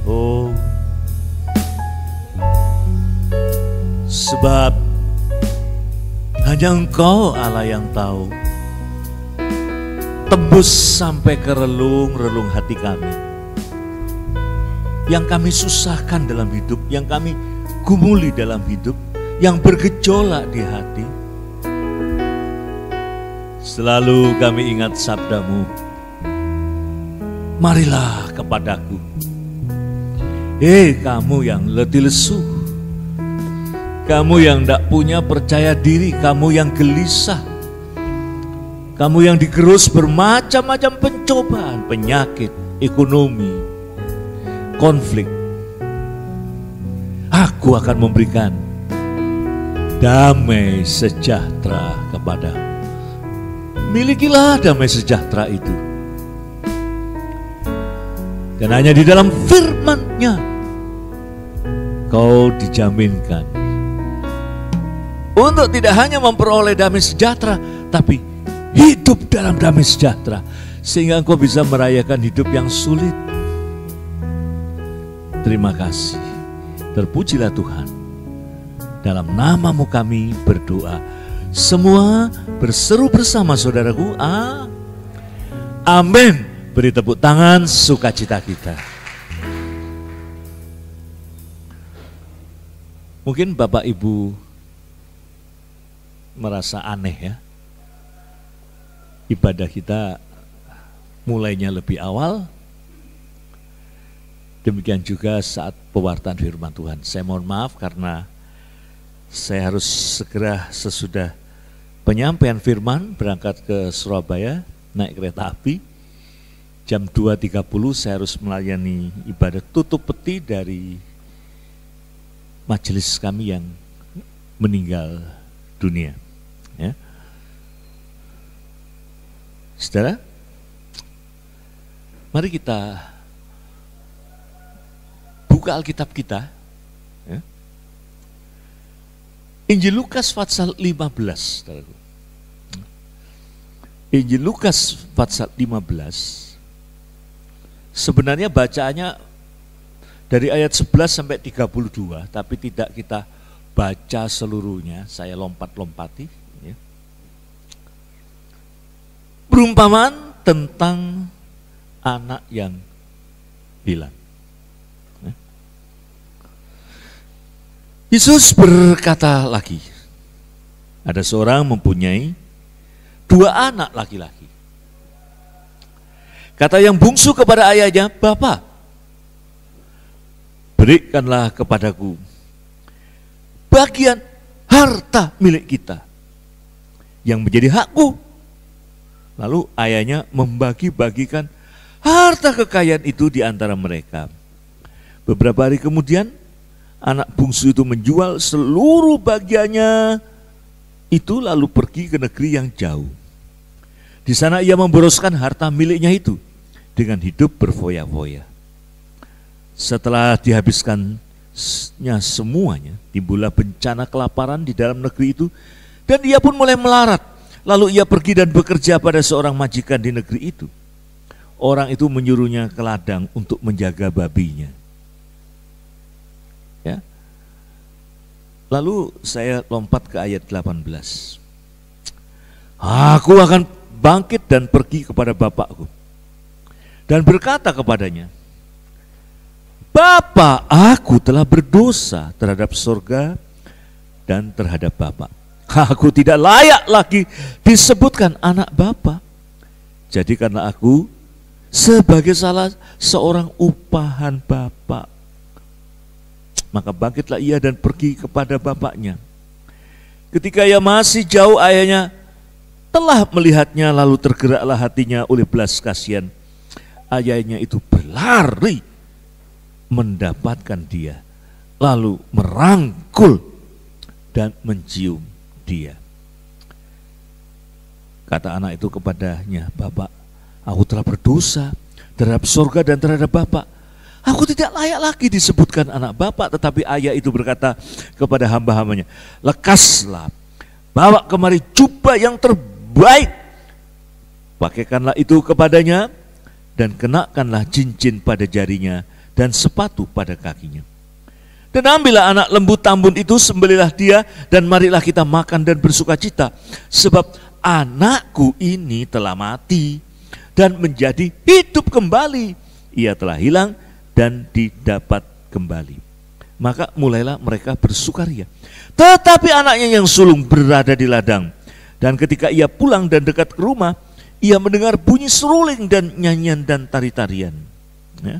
Oh, sebab hanya Engkau Allah yang tahu, tembus sampai ke relung-relung hati kami, yang kami susahkan dalam hidup, yang kami gumuli dalam hidup, yang bergejolak di hati. Selalu kami ingat sabdamu, marilah kepadaku, kamu yang letih lesu, kamu yang tidak punya percaya diri, kamu yang gelisah, kamu yang digerus bermacam-macam pencobaan, penyakit, ekonomi, konflik. Aku akan memberikan damai sejahtera kepadamu. Milikilah damai sejahtera itu. Dan hanya di dalam firman-Nya kau dijaminkan untuk tidak hanya memperoleh damai sejahtera, tapi hidup dalam damai sejahtera, sehingga engkau bisa merayakan hidup yang sulit. Terima kasih. Terpujilah Tuhan. Dalam nama-Mu kami berdoa. Semua berseru bersama saudaraku, amin. Beri tepuk tangan sukacita kita. Mungkin Bapak Ibu merasa aneh ya, ibadah kita mulainya lebih awal. Demikian juga saat pewartaan firman Tuhan. Saya mohon maaf karena saya harus segera sesudah penyampaian firman berangkat ke Surabaya naik kereta api. Jam 2.30 saya harus melayani ibadah tutup peti dari majelis kami yang meninggal dunia. Ya. Saudara, mari kita buka Alkitab kita. Ya. Injil Lukas pasal 15. Injil Lukas pasal 15. Sebenarnya bacaannya dari ayat 11 sampai 32, tapi tidak kita baca seluruhnya, saya lompat-lompati. Ya. Perumpamaan tentang anak yang hilang. Ya. Yesus berkata lagi, ada seorang mempunyai 2 anak laki-laki. Kata yang bungsu kepada ayahnya, "Bapa, berikanlah kepadaku bagian harta milik kita yang menjadi hakku." Lalu ayahnya membagi-bagikan harta kekayaan itu di antara mereka. Beberapa hari kemudian, anak bungsu itu menjual seluruh bagiannya itu lalu pergi ke negeri yang jauh. Di sana ia memboroskan harta miliknya itu dengan hidup berfoya-foya. Setelah dihabiskannya semuanya, timbullah bencana kelaparan di dalam negeri itu, dan ia pun mulai melarat. Lalu ia pergi dan bekerja pada seorang majikan di negeri itu. Orang itu menyuruhnya ke ladang untuk menjaga babinya. Ya. Lalu saya lompat ke ayat 18. Aku akan bangkit dan pergi kepada bapakku dan berkata kepadanya, Bapa, aku telah berdosa terhadap surga dan terhadap Bapa. Aku tidak layak lagi disebutkan anak Bapa. Jadikanlah aku sebagai salah seorang upahan Bapa. Maka bangkitlah ia dan pergi kepada bapaknya. Ketika ia masih jauh, ayahnya telah melihatnya, lalu tergeraklah hatinya oleh belas kasihan. Ayahnya itu berlari mendapatkan dia, lalu merangkul dan mencium dia. Kata anak itu kepadanya, Bapak, aku telah berdosa terhadap surga dan terhadap Bapak. Aku tidak layak lagi disebutkan anak Bapak. Tetapi ayah itu berkata kepada hamba-hambanya, lekaslah, bawa kemari jubah yang terbaik, pakaikanlah itu kepadanya, dan kenakanlah cincin pada jarinya, dan sepatu pada kakinya. Dan ambillah anak lembu tambun itu, sembelihlah dia, dan marilah kita makan dan bersukacita. Sebab anakku ini telah mati dan menjadi hidup kembali. Ia telah hilang dan didapat kembali. Maka mulailah mereka bersukaria. Tetapi anaknya yang sulung berada di ladang. Dan ketika ia pulang dan dekat ke rumah, ia mendengar bunyi seruling dan nyanyian dan tari-tarian. Ya.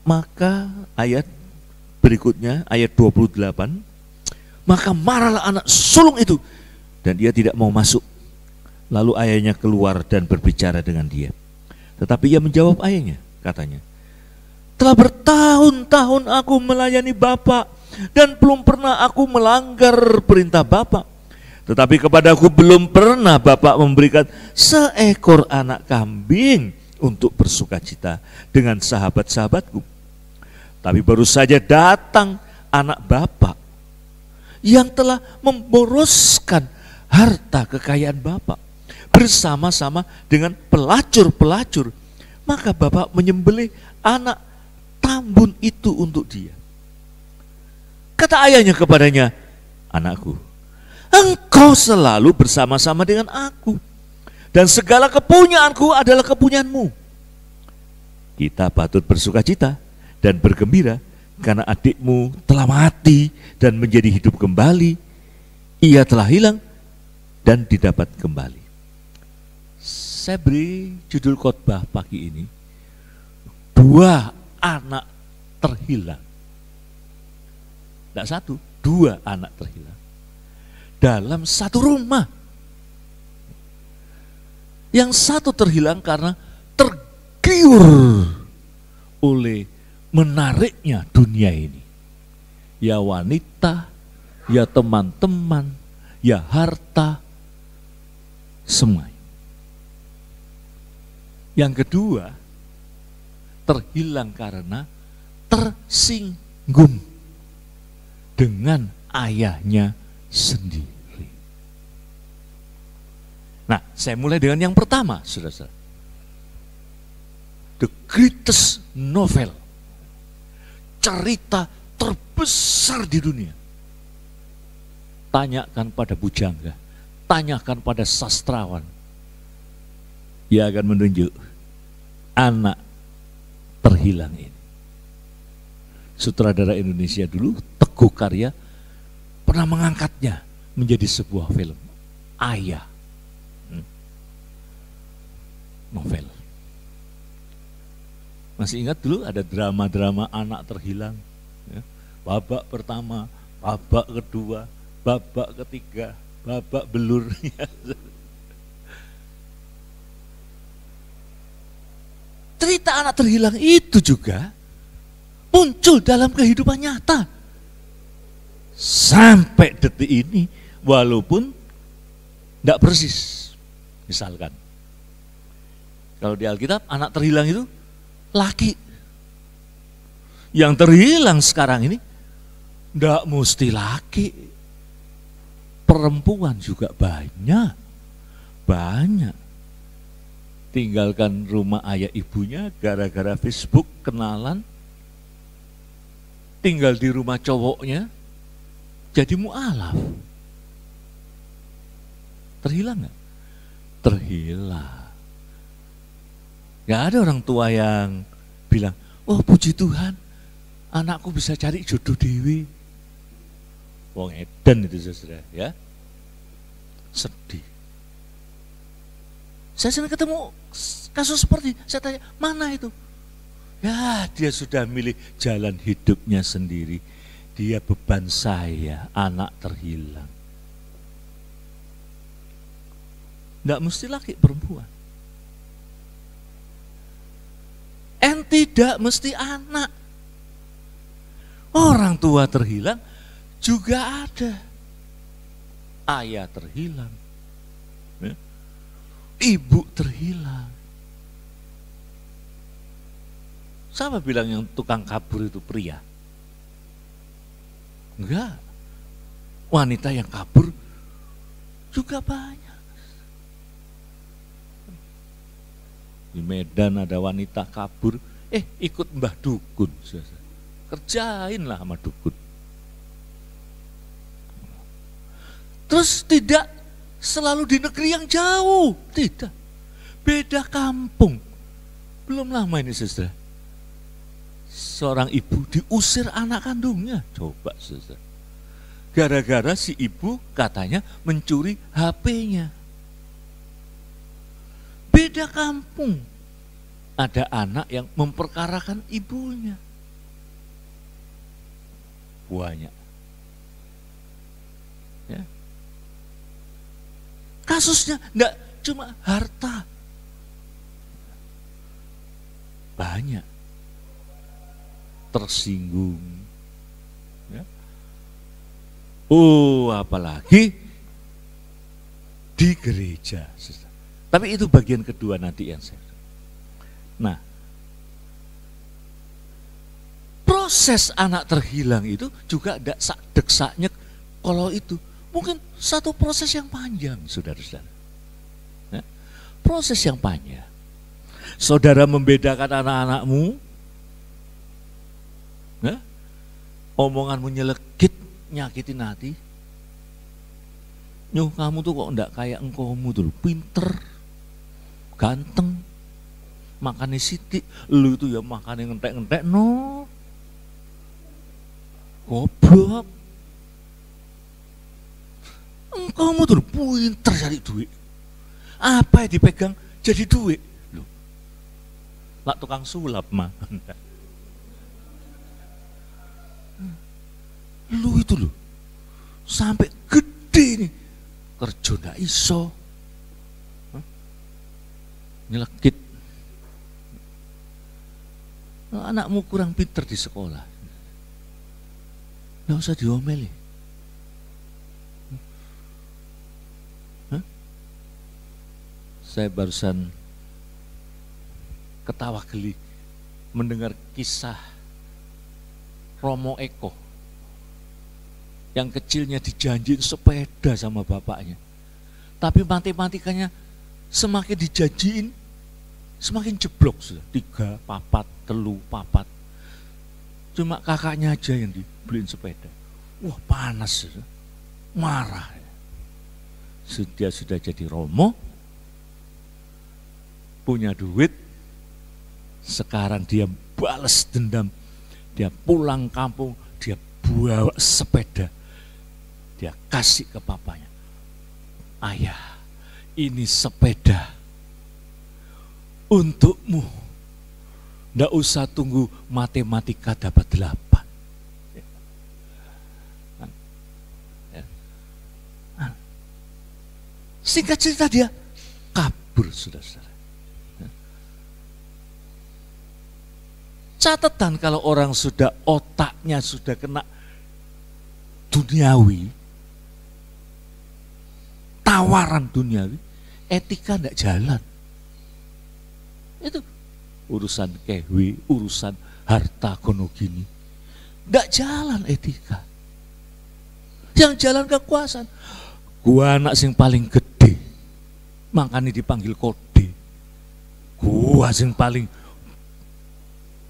Maka ayat berikutnya, ayat 28, maka marahlah anak sulung itu dan dia tidak mau masuk. Lalu ayahnya keluar dan berbicara dengan dia. Tetapi ia menjawab ayahnya, katanya, telah bertahun-tahun aku melayani Bapak dan belum pernah aku melanggar perintah Bapak. Tetapi kepadaku belum pernah Bapak memberikan seekor anak kambing untuk bersukacita dengan sahabat-sahabatku. Tapi baru saja datang anak Bapak yang telah memboroskan harta kekayaan Bapak bersama-sama dengan pelacur-pelacur. Maka Bapak menyembelih anak tambun itu untuk dia. Kata ayahnya kepadanya, anakku, engkau selalu bersama-sama dengan aku, dan segala kepunyaanku adalah kepunyaanmu. Kita patut bersukacita dan bergembira karena adikmu telah mati dan menjadi hidup kembali. Ia telah hilang dan didapat kembali. Saya beri judul khotbah pagi ini, 2 anak terhilang. Tidak 1, 2 anak terhilang dalam satu rumah. Yang satu terhilang karena tergiur oleh menariknya dunia ini. Ya wanita, ya teman-teman, ya harta, semua. Yang kedua, terhilang karena tersinggung dengan ayahnya sendiri. Nah, saya mulai dengan yang pertama, saudara-saudara. The greatest novel, cerita terbesar di dunia. Tanyakan pada bujangga, tanyakan pada sastrawan. Ia akan menunjuk anak terhilang ini. Sutradara Indonesia dulu, Teguh Karya, pernah mengangkatnya menjadi sebuah film. Ayah. Novel. Masih ingat dulu ada drama-drama anak terhilang. Ya. Babak pertama, babak kedua, babak ketiga, babak belur. Cerita anak terhilang itu juga muncul dalam kehidupan nyata. Sampai detik ini, walaupun tidak persis. Misalkan, kalau di Alkitab anak terhilang itu laki. Yang terhilang sekarang ini tidak mesti laki. Perempuan juga banyak. Banyak. Tinggalkan rumah ayah ibunya gara-gara Facebook kenalan. Tinggal di rumah cowoknya jadi mu'alaf. Terhilang nggak? Terhilang. Gak ada orang tua yang bilang, oh puji Tuhan, anakku bisa cari jodoh dewi. Wong edan itu saudara, ya. Sedih. Saya sering ketemu kasus seperti, saya tanya, mana itu? Ya, dia sudah milih jalan hidupnya sendiri. Dia beban saya, anak terhilang. Nggak mesti laki, perempuan. Tidak mesti anak. Orang tua terhilang juga ada. Ayah terhilang. Ya. Ibu terhilang. Siapa bilang yang tukang kabur itu pria? Enggak. Wanita yang kabur juga banyak. Di Medan ada wanita kabur, ikut mbah dukun. Kerjain lah sama dukun. Terus tidak selalu di negeri yang jauh, tidak. Beda kampung. Belum lama ini saudara, seorang ibu diusir anak kandungnya. Coba saudara, gara-gara si ibu katanya mencuri HP-nya. Beda kampung, ada anak yang memperkarakan ibunya. Banyak. Ya. Kasusnya enggak cuma harta. Banyak. Tersinggung. Ya. Apalagi di gereja. Tapi itu bagian kedua nanti yang saya. Nah, proses anak terhilang itu juga tidak sak-dek-saknyek. Kalau itu mungkin satu proses yang panjang, saudara-saudara. Ya. Proses yang panjang. Saudara membedakan anak-anakmu, ya, omonganmu nyelekit, nyakitin hati. Nyuh, kamu tuh kok enggak kayak engkaumu tuh, pinter, ganteng, makannya sitik, lu itu ya makannya ngentek-ngentek, no, goblok. Engkaumu tuh pinter cari duit, apa yang dipegang jadi duit, lu, lah tukang sulap mah, lu itu lu, sampai gede nih, kerja ndak iso, nyelekit. Anakmu kurang pinter di sekolah, nggak usah diomeli. Saya barusan ketawa geli mendengar kisah Romo Eko yang kecilnya dijanjiin sepeda sama bapaknya, tapi matematikanya semakin dijanjiin semakin jeblok, sudah 3, 4, 3, 4. Cuma kakaknya aja yang dibeliin sepeda. Wah, panas, sudah. Marah. Dia sudah jadi romo, punya duit, sekarang dia balas dendam. Dia pulang kampung, dia bawa sepeda, dia kasih ke papanya. Ayah, ini sepeda untukmu, ndak usah tunggu matematika dapat 8. Singkat cerita dia kabur, saudara-saudara. Catatan kalau orang sudah otaknya sudah kena duniawi, tawaran duniawi, etika ndak jalan. Itu urusan kewi, urusan harta kono gini, ndak jalan etika. Yang jalan kekuasaan. Gua anak sing paling gede, makanya dipanggil kode. Gua sing paling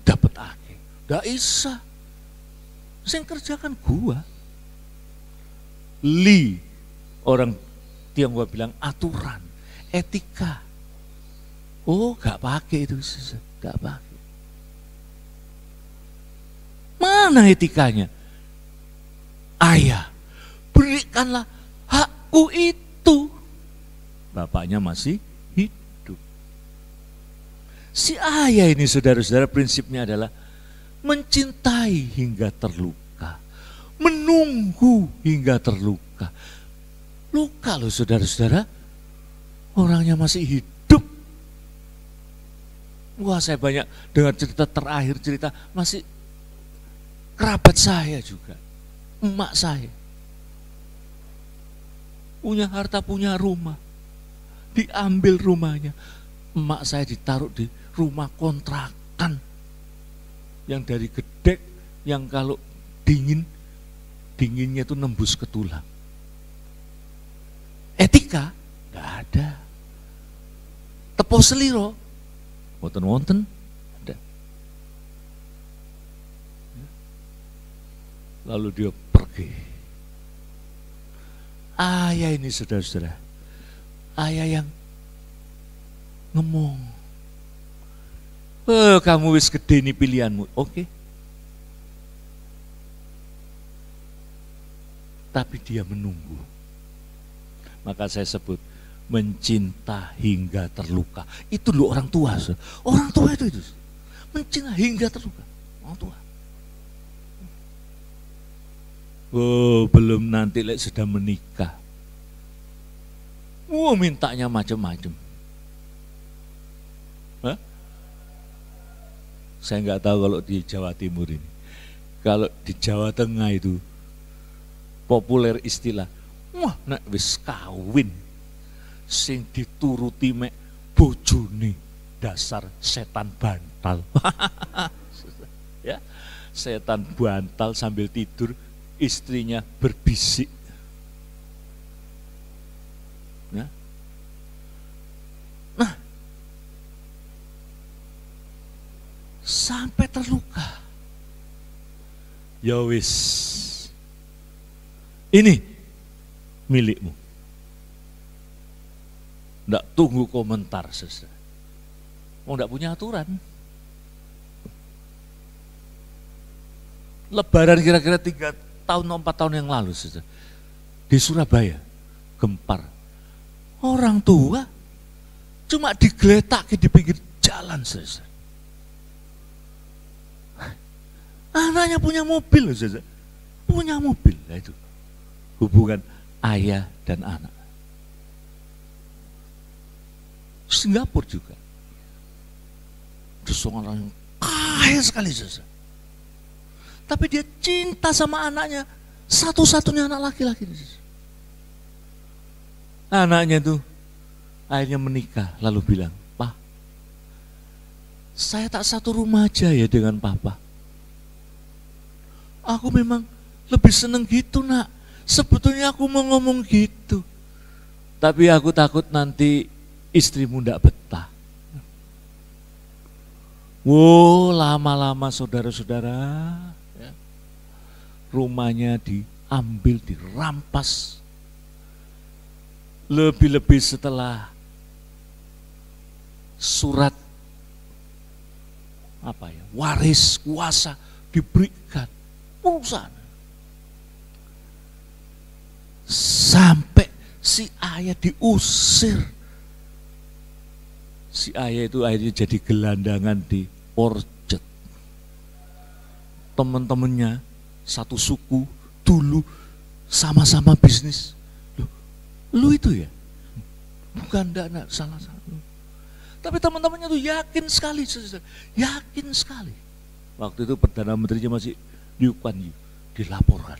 dapat akeh, ndak isa. Sing kerjakan gua. Orang Tionghoa bilang aturan, etika. Oh, gak pakai itu, gak pakai. Mana etikanya? Ayah, berikanlah hakku itu. Bapaknya masih hidup. Si ayah ini, saudara-saudara, prinsipnya adalah mencintai hingga terluka, menunggu hingga terluka. Luka loh, saudara-saudara, orangnya masih hidup. Wah, saya banyak dengar cerita terakhir, cerita masih kerabat saya juga, emak saya. Punya harta, punya rumah, diambil rumahnya. Emak saya ditaruh di rumah kontrakan yang dari gedek, yang kalau dinginnya itu nembus ke tulang. Etika? Gak ada. Tepo seliro? Wonten-wonten ada. Lalu dia pergi. Ayah ini saudara-saudara, ayah yang ngomong, kamu wis gede nih pilihanmu, oke. Tapi dia menunggu. Maka saya sebut mencinta hingga terluka. Itu loh orang tua. Orang tua itu. Mencinta hingga terluka. Orang tua. Oh, belum nanti sudah menikah. Mintanya macam-macam. Saya nggak tahu kalau di Jawa Timur ini. Kalau di Jawa Tengah itu populer istilah, wah nek wis kawin sing dituruti mek bojone dasar setan bantal. Ya, setan bantal sambil tidur istrinya berbisik. Ya. Nah, sampai terluka. Ya wis. Ini milikmu. Nggak tunggu komentar saudara. Nggak punya aturan. Lebaran kira-kira 3 tahun, 4 tahun yang lalu saudara. Di Surabaya, gempar. Orang tua cuma digeletak di pinggir jalan saudara. Anaknya punya mobil saudara. Punya mobil, nah itu. Hubungan ayah dan anak. Singapura juga. Terus orang yang kaya sekali saja. Tapi dia cinta sama anaknya, satu-satunya anak laki-laki. Anaknya itu akhirnya menikah lalu bilang, "Pak, saya tak satu rumah aja ya dengan papa. Aku memang lebih seneng gitu nak. Sebetulnya aku mau ngomong gitu. Tapi aku takut nanti istrimu ndak betah." Wow, lama-lama saudara-saudara, ya, rumahnya diambil, dirampas. Lebih-lebih setelah surat waris kuasa diberikan perusahaan. Sampai si ayah diusir. Si ayah itu akhirnya jadi gelandangan di Orjet. Teman-temannya satu suku dulu sama-sama bisnis. Lu itu ya? Bukan dana salah satu. Tapi teman-temannya tuh yakin sekali, yakin sekali. Waktu itu Perdana Menterinya masih Lee Kuan Yew, dilaporkan.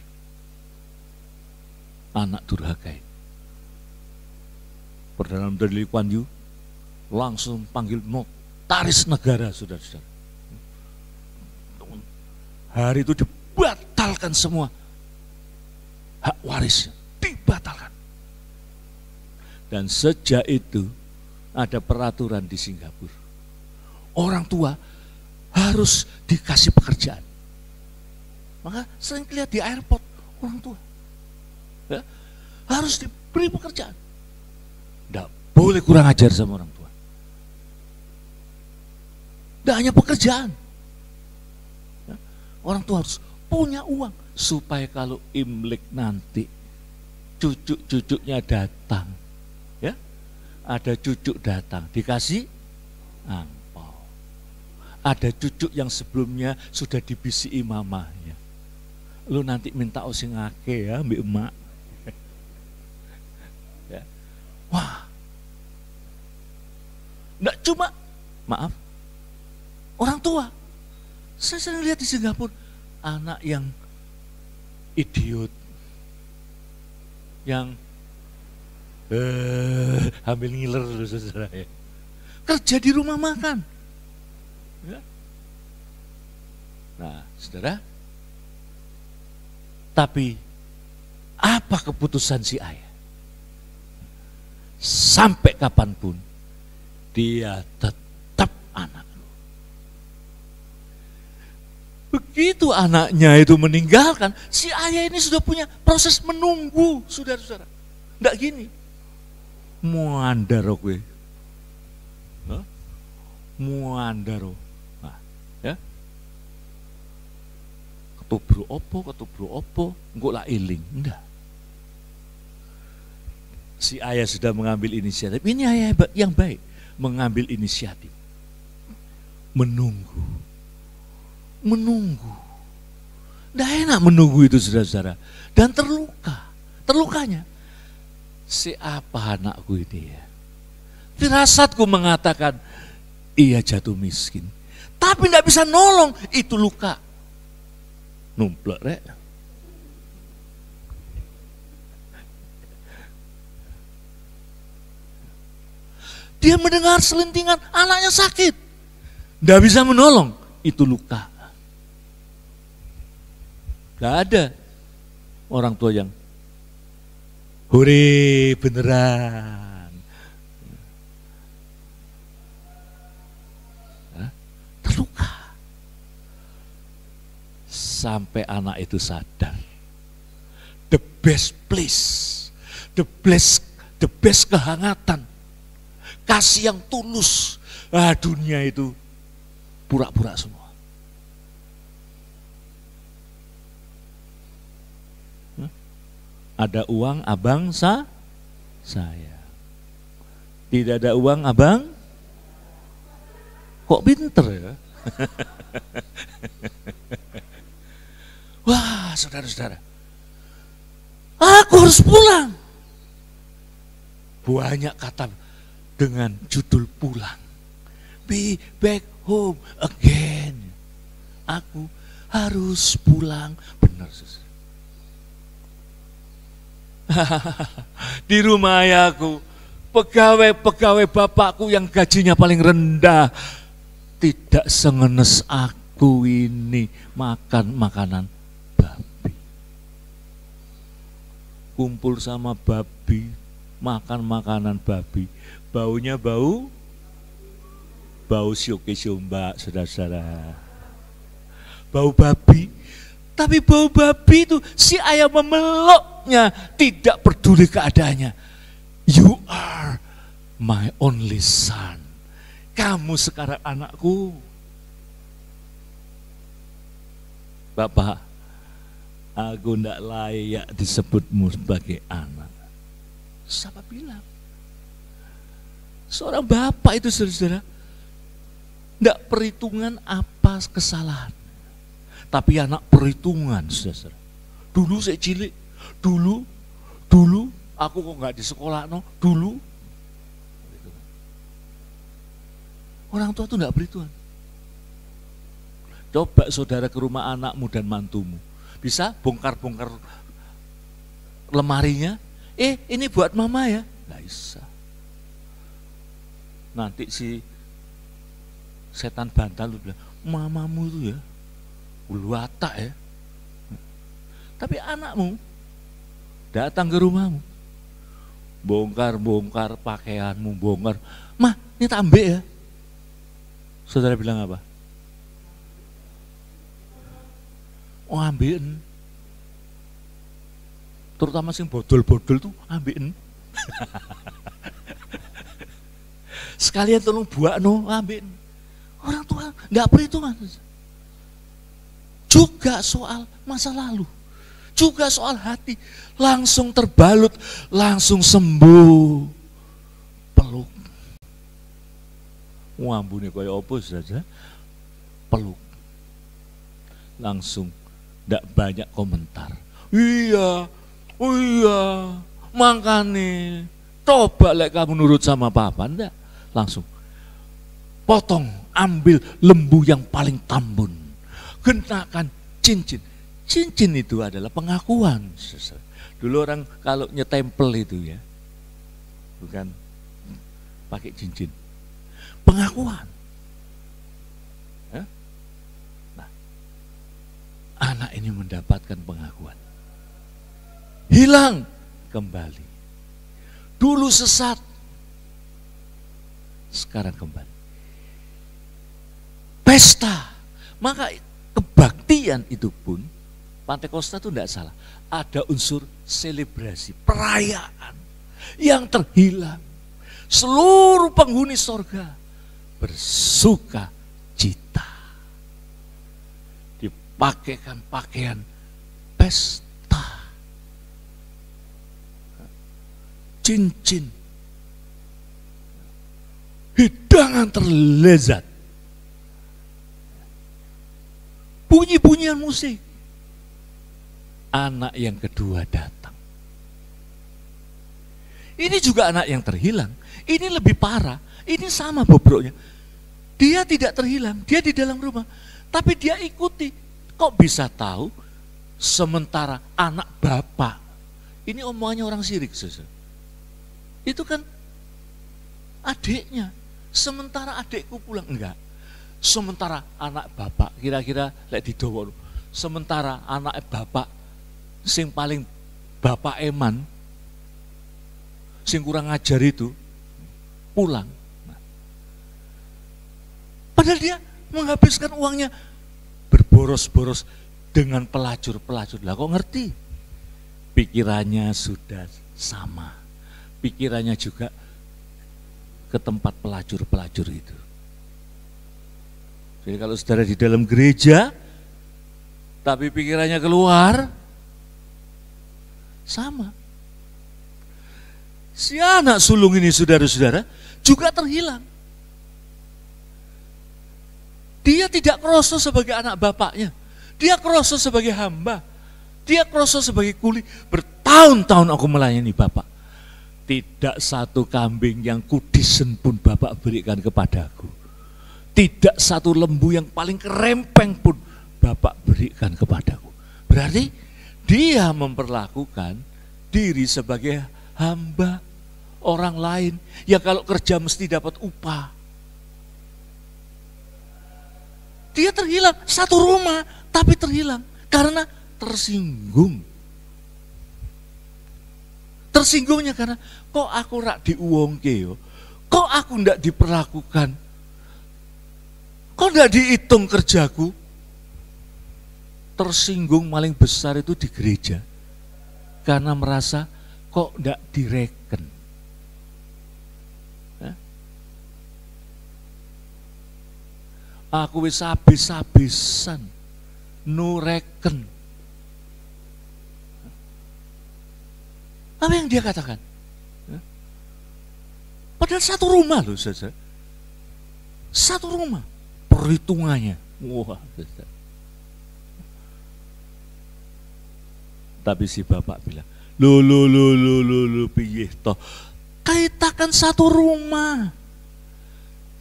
Anak durhaka. Perdana Menteri Lee Kuan Yew langsung panggil notaris negara, saudara-saudara. Hari itu dibatalkan semua hak warisnya, dibatalkan. Dan sejak itu ada peraturan di Singapura. Orang tua harus dikasih pekerjaan. Maka sering lihat di airport orang tua. Ya, harus diberi pekerjaan. Tidak boleh kurang ajar sama orang tua. Tidak hanya pekerjaan. Ya, orang tua harus punya uang supaya kalau Imlek nanti cucu-cucunya datang, ya, ada cucu datang dikasih angpau. Ada cucu yang sebelumnya sudah dibisiki mamahnya. Lu nanti minta osing ake ya, mbak emak. Ya. Wah, nggak cuma, maaf, orang tua. Saya sering lihat di Singapura, anak yang idiot, yang hamil ngiler, saudara ya. Kerja di rumah makan. Ya. Nah, saudara, tapi apa keputusan si ayah? Sampai kapanpun dia tetap anak. Begitu anaknya itu meninggalkan, si ayah ini sudah punya proses menunggu, saudara-saudara. Enggak gini. Muandaro gue. Muandaro. Nah, ya. Ketubru opo, engko lah iling. Enggak. Si ayah sudah mengambil inisiatif. Ini ayah yang baik, mengambil inisiatif. Menunggu. Tidak enak menunggu itu, saudara-saudara. Dan terlukanya. Siapa anakku ini ya? Firasatku mengatakan, ia jatuh miskin. Tapi tidak bisa nolong, itu luka. Numplek rek. Dia mendengar selentingan, anaknya sakit. Tidak bisa menolong, itu luka. Tidak ada orang tua yang hore beneran. Terluka. Sampai anak itu sadar. The best place, the best kehangatan, kasih yang tulus. Dunia itu pura-pura semua. Ada uang abang saya. Tidak ada uang abang, kok pinter ya? Wah, saudara-saudara, aku harus pulang. Banyak kata dengan judul pulang. Be back home again. Aku harus pulang. Benar, saudara. Di rumah ayahku, pegawai bapakku yang gajinya paling rendah tidak sengenes aku ini makan makanan babi. Kumpul sama babi, makan makanan babi, baunya bau sioke siomba, saudara-saudara. Bau babi. Tapi bau babi itu si ayah memeluknya, tidak peduli keadaannya. You are my only son. Kamu sekarang anakku. Bapak, aku tidak layak disebutmu sebagai anak. Siapa bilang? Seorang bapak itu, saudara, tidak perhitungan apa kesalahan. Tapi anak perhitungan, saudara. Dulu saya cilik, dulu aku kok nggak di sekolah, no? Dulu. Orang tua itu nggak perhitungan. Coba saudara ke rumah anakmu dan mantumu, bisa bongkar-bongkar lemarinya. Ini buat mama ya, nggak bisa. Nanti si setan bantal lu bilang, mamamu itu ya ulu watak ya. Tapi anakmu datang ke rumahmu, bongkar pakaianmu, bongkar. Mah, ini tambah ya. Saudara bilang apa? Oh, ambilin. Terutama sing bodol-bodol tuh ambilin. Sekalian tolong buakno, ambilin. Orang tua nggak perhitungan. Juga soal masa lalu, juga soal hati, langsung terbalut, langsung sembuh, peluk. Wambune kaya apa saja, peluk. Langsung, tidak banyak komentar. Iya, makanya coba lek kamu nurut sama papa, enggak. Langsung potong, ambil lembu yang paling tambun. Kenakan cincin. Cincin itu adalah pengakuan. Dulu orang kalau nyetempel itu ya, bukan pakai cincin. Pengakuan. Nah, anak ini mendapatkan pengakuan. Hilang kembali. Dulu sesat, sekarang kembali. Pesta. Maka kebaktian itu pun, Pantekosta itu tidak salah. Ada unsur selebrasi, perayaan yang terhilang. Seluruh penghuni sorga bersuka cita. Dipakaikan pakaian pesta. Cincin. Hidangan terlezat. Bunyi-bunyian musik. Anak yang kedua datang. Ini juga anak yang terhilang. Ini lebih parah. Ini sama bobroknya. Dia tidak terhilang. Dia di dalam rumah. Tapi dia ikuti. Kok bisa tahu? Sementara anak bapak. Ini omongannya orang sirik. Itu kan adiknya. Sementara adikku pulang. Enggak. Sementara anak bapak. Kira-kira lek didowo. Sementara anak bapak. Sing paling bapak eman, sing kurang ajar itu pulang. Padahal dia menghabiskan uangnya berboros-boros dengan pelacur-pelacur. Lah kok ngerti? Pikirannya sudah sama. Pikirannya juga ke tempat pelacur-pelacur itu. Jadi kalau saudara di dalam gereja, tapi pikirannya keluar, sama. Si anak sulung ini saudara-saudara juga terhilang. Dia tidak kroso sebagai anak bapaknya. Dia kroso sebagai hamba. Dia kroso sebagai kuli. Bertahun-tahun aku melayani bapak. Tidak satu kambing yang kudisen pun bapak berikan kepadaku. Tidak satu lembu yang paling kerempeng pun bapak berikan kepadaku. Berarti dia memperlakukan diri sebagai hamba orang lain yang kalau kerja mesti dapat upah. Dia terhilang, satu rumah tapi terhilang karena tersinggung. Tersinggungnya karena kok aku rak diuwongke yo, kok aku ndak diperlakukan, kok ndak dihitung kerjaku. Tersinggung paling besar itu di gereja karena merasa kok enggak direken. Aku wis habis-habisan nureken. Apa yang dia katakan? Padahal satu rumah loh saja. Satu rumah. Perhitungannya. Wah, saja. Tapi si bapak bilang, lu piye toh? Kaitakan satu rumah.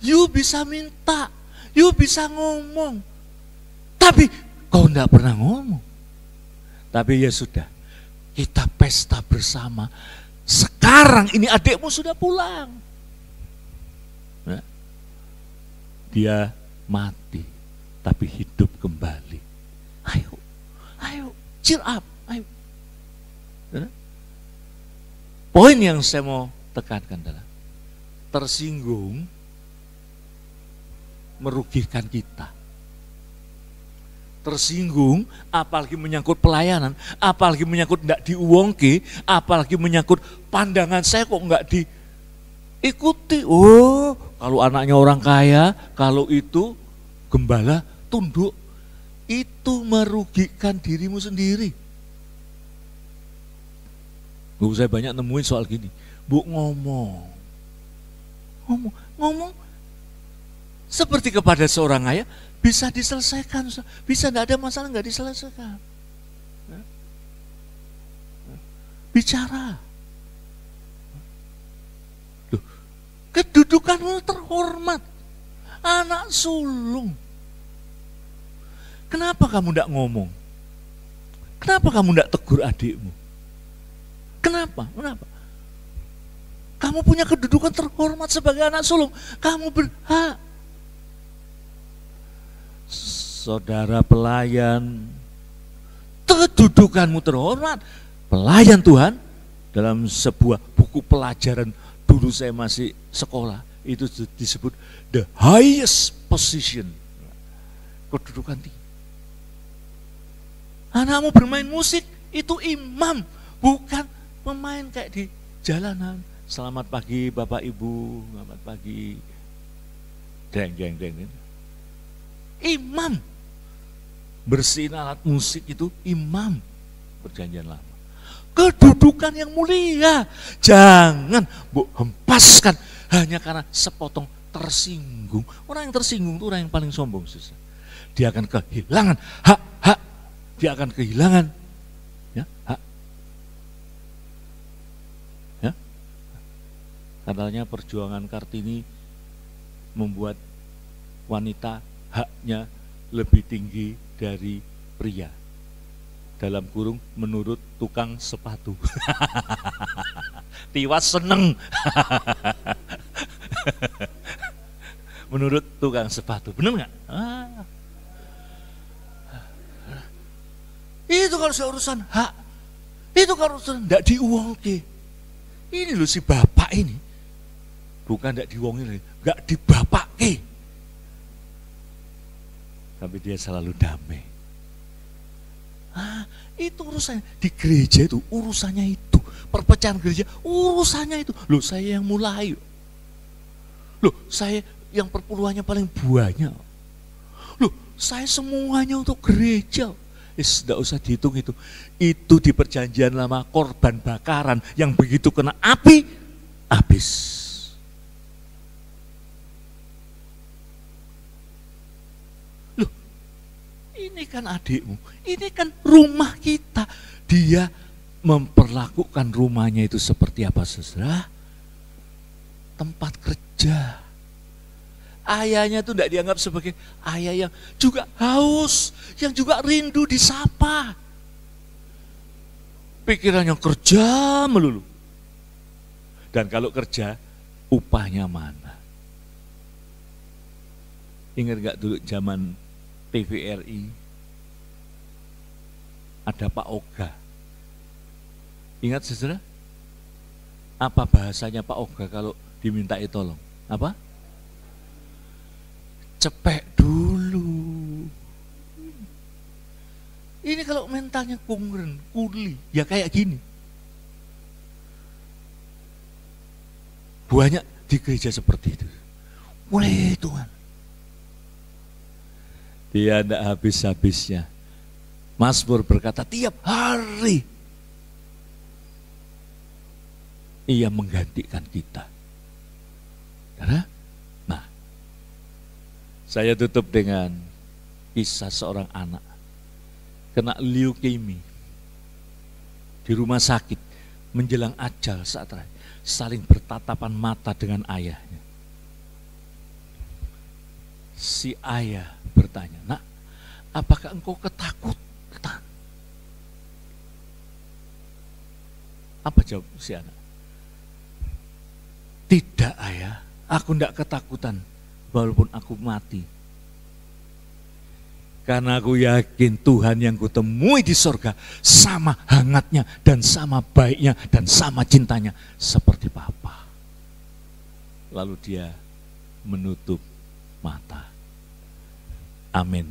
You bisa minta, you bisa ngomong. Tapi kau enggak pernah ngomong. Tapi ya sudah, kita pesta bersama. Sekarang ini adikmu sudah pulang. Nah, dia mati, tapi hidup kembali. Ayo, cheer up. Poin yang saya mau tekankan adalah tersinggung merugikan kita. Tersinggung apalagi menyangkut pelayanan, apalagi menyangkut enggak diuwongke, apalagi menyangkut pandangan saya kok enggak diikuti. Oh, kalau anaknya orang kaya, kalau itu gembala tunduk, itu merugikan dirimu sendiri. Bu, saya banyak nemuin soal gini. Bu, ngomong seperti kepada seorang ayah bisa diselesaikan, bisa tidak ada masalah nggak diselesaikan. Bicara. Loh, kedudukanmu terhormat, anak sulung. Kenapa kamu tidak ngomong? Kenapa kamu tidak tegur adikmu? Kenapa? Kamu punya kedudukan terhormat sebagai anak sulung. Kamu berhak. Saudara pelayan, kedudukanmu terhormat. Pelayan Tuhan, dalam sebuah buku pelajaran dulu saya masih sekolah, itu disebut the highest position. Kedudukan tinggi. Anakmu bermain musik, itu imam, bukan pemain kayak di jalanan. Selamat pagi Bapak Ibu, selamat pagi. Deng, deng, deng. Imam. Bersihin alat musik itu imam. Perjanjian lama. Kedudukan yang mulia. Jangan hempaskan hanya karena sepotong tersinggung. Orang yang tersinggung itu orang yang paling sombong, susah. Dia akan kehilangan hak-hak. Dia akan kehilangan ya, hak. Ya. Katanya perjuangan Kartini membuat wanita haknya lebih tinggi dari pria. Dalam kurung menurut tukang sepatu. Tiwas seneng. Menurut tukang sepatu, bener nggak? Itu kalau urusan hak, itu kalau urusan tidak diuangke. Ini loh si bapak ini, bukan tidak diuangin, nggak dibapake. Tapi dia selalu damai. Itu urusannya di gereja itu, urusannya itu perpecahan gereja, urusannya itu. Loh saya yang mulai, loh saya yang perpuluhannya paling banyak, loh saya semuanya untuk gereja. Tidak usah dihitung itu. Itu di perjanjian lama korban bakaran yang begitu kena api, habis. Loh, ini kan adikmu, ini kan rumah kita. Dia memperlakukan rumahnya itu seperti apa, saudara? Tempat kerja. Ayahnya itu tidak dianggap sebagai ayah yang juga haus, yang juga rindu disapa. Pikirannya kerja melulu. Dan kalau kerja, upahnya mana? Ingat gak dulu zaman TVRI, ada Pak Oga. Ingat saudara? Apa bahasanya Pak Oga kalau dimintai tolong? Apa? Cepek dulu. Ini kalau mentalnya kungren, kuli, ya kayak gini. Banyak di gereja seperti itu. Mulai Tuhan. Dia tidak habis-habisnya. Mazmur berkata tiap hari ia menggantikan kita. Karena saya tutup dengan kisah seorang anak kena leukemia di rumah sakit menjelang ajal saat terakhir, saling bertatapan mata dengan ayahnya. Si ayah bertanya, "Nak, apakah engkau ketakutan?" Apa jawab si anak? "Tidak ayah, aku tidak ketakutan. Walaupun aku mati. Karena aku yakin Tuhan yang kutemui di sorga sama hangatnya dan sama baiknya dan sama cintanya seperti Bapa." Lalu dia menutup mata. Amin.